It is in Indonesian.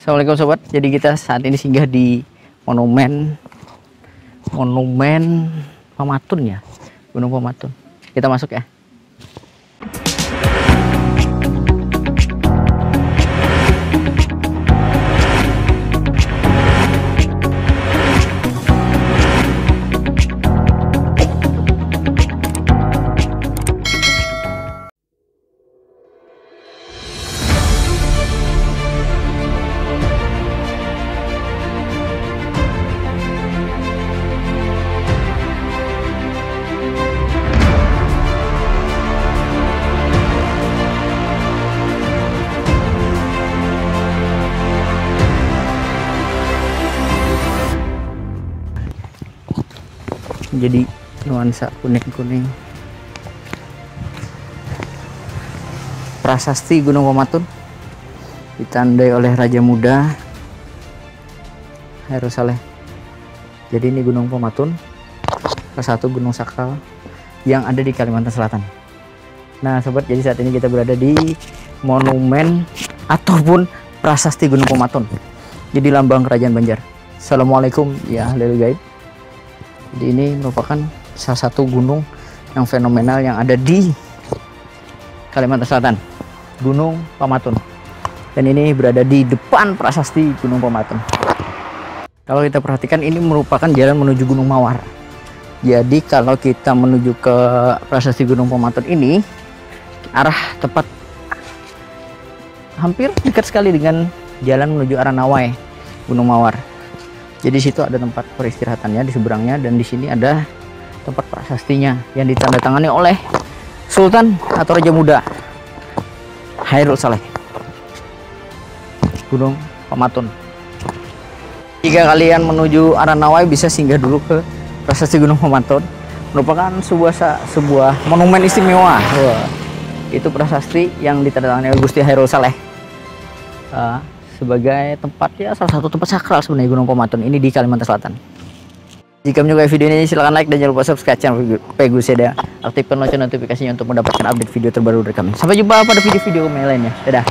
Assalamualaikum sobat. Jadi kita saat ini singgah di monumen Pematun ya, Gunung Pematun. Kita masuk ya. Jadi nuansa kuning-kuning prasasti Gunung Pematun ditandai oleh Raja Muda Hairul Saleh. Jadi ini Gunung Pematun, salah satu gunung sakral yang ada di Kalimantan Selatan. Nah sobat, jadi saat ini kita berada di monumen ataupun prasasti Gunung Pematun, jadi lambang kerajaan Banjar. Assalamualaikum ya little guide. Jadi ini merupakan salah satu gunung yang fenomenal yang ada di Kalimantan Selatan, Gunung Pematun. Dan ini berada di depan prasasti Gunung Pematun. Kalau kita perhatikan, ini merupakan jalan menuju Gunung Mawar. Jadi kalau kita menuju ke prasasti Gunung Pematun ini, arah tepat hampir dekat sekali dengan jalan menuju Aranawai, Gunung Mawar. Jadi situ ada tempat peristirahatannya di seberangnya, dan di sini ada tempat prasastinya yang ditandatangani oleh Sultan atau Raja Muda Hairul Saleh. Gunung Pematun. Jika kalian menuju Aranawai, bisa singgah dulu ke prasasti Gunung Pematun. Merupakan sebuah monumen istimewa. Wah, itu prasasti yang ditandatangani oleh Gusti Hairul Saleh. Sebagai tempat, ya salah satu tempat sakral sebenarnya Gunung Pematun ini di Kalimantan Selatan. Jika menyukai video ini, silahkan like dan jangan lupa subscribe channel Pegus Seda. Aktifkan lonceng notifikasinya untuk mendapatkan update video terbaru dari kami. Sampai jumpa pada video-video kami lainnya. Dadah.